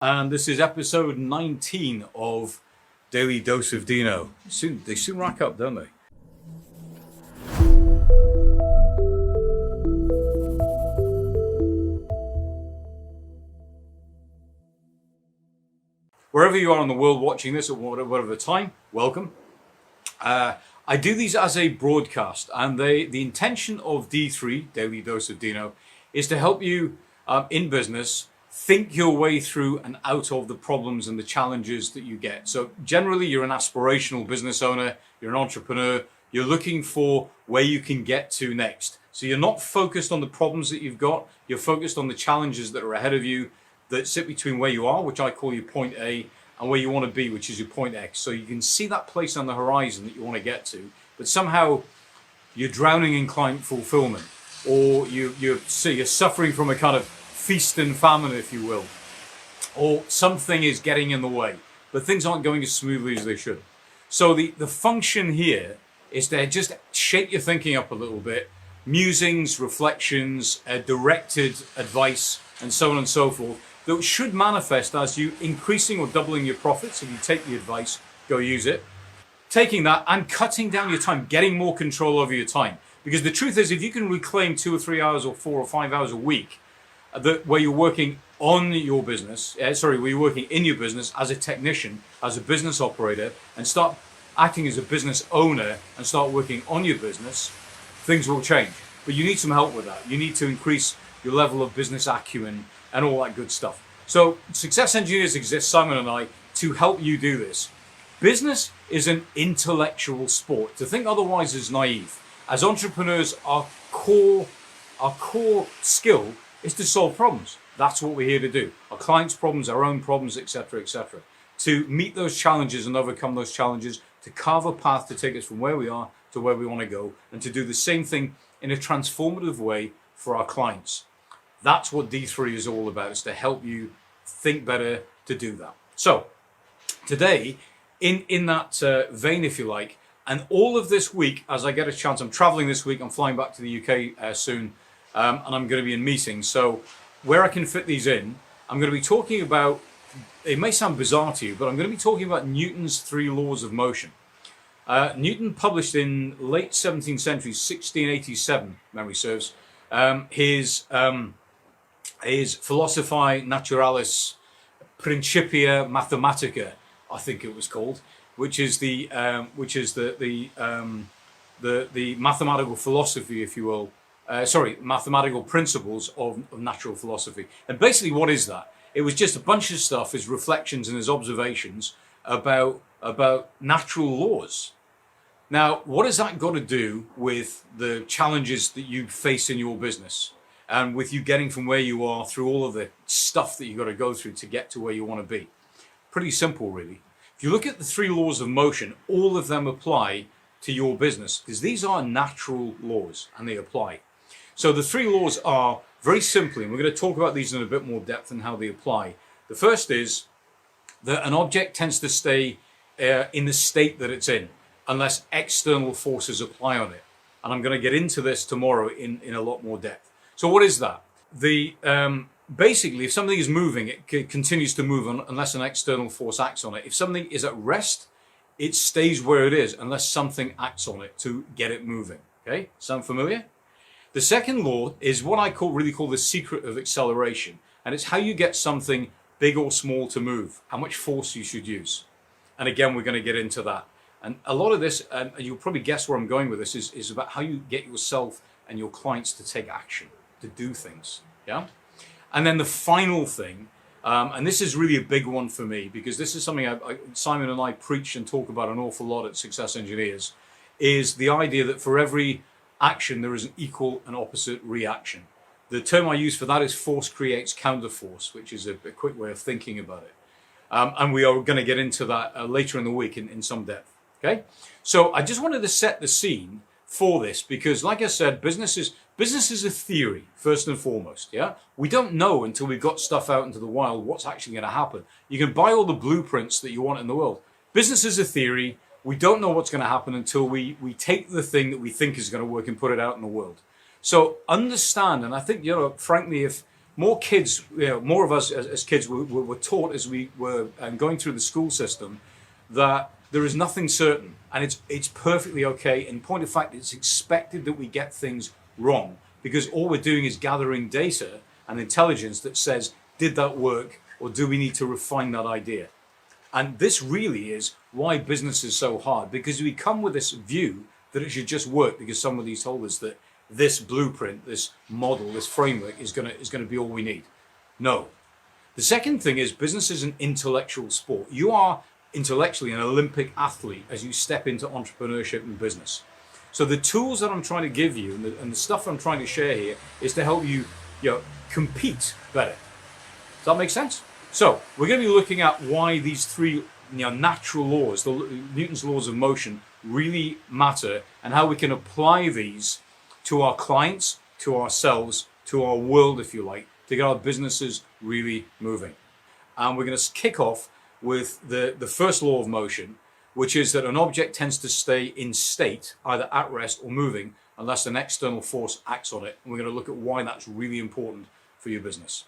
And this is episode 19 of Daily Dose of Dino. They soon rack up, don't they? Wherever you are in the world watching this at whatever time, welcome. I do these as a broadcast, and the intention of D3, Daily Dose of Dino, is to help you in business think your way through and out of the problems and the challenges that you get. So generally, you're an aspirational business owner, you're an entrepreneur, you're looking for where you can get to next. So you're not focused on the problems that you've got, you're focused on the challenges that are ahead of you that sit between where you are, which I call your point A, and where you want to be, which is your point X. So you can see that place on the horizon that you want to get to, but somehow you're drowning in client fulfillment, or you're suffering from a kind of feast and famine, if you will, or something is getting in the way, but things aren't going as smoothly as they should. So the function here is to just shake your thinking up a little bit, musings, reflections, directed advice, and so on and so forth, that should manifest as you increasing or doubling your profits. If you take the advice, go use it. Taking that and cutting down your time, getting more control over your time. Because the truth is, if you can reclaim 2 or 3 hours or 4 or 5 hours a week, where you're working on your business, where you're working in your business as a technician, as a business operator, and start acting as a business owner and start working on your business, things will change. But you need some help with that. You need to increase your level of business acumen and all that good stuff. So Success Engineers exists, Simon and I, to help you do this. Business is an intellectual sport. To think otherwise is naive. As entrepreneurs, our core skill is to solve problems. That's what we're here to do. Our clients' problems, our own problems, etc., etc. To meet those challenges and overcome those challenges, to carve a path to take us from where we are to where we want to go, and to do the same thing in a transformative way for our clients. That's what D3 is all about, is to help you think better to do that. So today, in that vein, if you like, and all of this week, as I get a chance, I'm traveling this week, I'm flying back to the UK soon, and I'm going to be in meetings. So where I can fit these in, I'm going to be talking about, it may sound bizarre to you, but I'm going to be talking about Newton's 3 laws of motion. Newton published in late 17th century, 1687, memory serves, his Philosophiae Naturalis Principia Mathematica, I think it was called, which is the mathematical philosophy, if you will. Mathematical principles of natural philosophy. And basically, what is that? It was just a bunch of stuff, his reflections and his observations about natural laws. Now, what has that got to do with the challenges that you face in your business, and with you getting from where you are through all of the stuff that you've got to go through to get to where you want to be? Pretty simple, really. If you look at the 3 laws of motion, all of them apply to your business, because these are natural laws and they apply. So the 3 laws are, very simply, and we're going to talk about these in a bit more depth and how they apply. The first is that an object tends to stay in the state that it's in, unless external forces apply on it. And I'm going to get into this tomorrow in a lot more depth. So what is that? Basically, if something is moving, it continues to move unless an external force acts on it. If something is at rest, it stays where it is unless something acts on it to get it moving. Okay, sound familiar? The second law is what I really call the secret of acceleration. And it's how you get something big or small to move, how much force you should use. And again, we're going to get into that. And a lot of this, and you'll probably guess where I'm going with this, is about how you get yourself and your clients to take action, to do things. Yeah. And then the final thing, and this is really a big one for me, because this is something Simon and I preach and talk about an awful lot at Success Engineers, is the idea that for every action there is an equal and opposite reaction. The term I use for that is force creates counterforce, which is a quick way of thinking about it. And we are going to get into that later in the week in some depth. Okay, so I just wanted to set the scene for this, because like I said, business is a theory first and foremost. Yeah, we don't know until we've got stuff out into the wild what's actually going to happen. You can buy all the blueprints that you want in the world. Business is a theory. We don't know what's going to happen until we take the thing that we think is going to work and put it out in the world. So understand, and I think, frankly, if more kids, more of us as kids were taught as we were going through the school system that there is nothing certain, and it's perfectly okay. In point of fact, it's expected that we get things wrong because all we're doing is gathering data and intelligence that says, did that work, or do we need to refine that idea? And this really is why business is so hard, because we come with this view that it should just work because somebody's told us that this blueprint, this model, this framework is gonna be all we need. No. The second thing is business is an intellectual sport. You are intellectually an Olympic athlete as you step into entrepreneurship and business. So the tools that I'm trying to give you and the stuff I'm trying to share here is to help you, compete better. Does that make sense? So we're going to be looking at why these three natural laws, Newton's laws of motion, really matter, and how we can apply these to our clients, to ourselves, to our world, if you like, to get our businesses really moving. And we're going to kick off with the first law of motion, which is that an object tends to stay in state, either at rest or moving, unless an external force acts on it. And we're going to look at why that's really important for your business.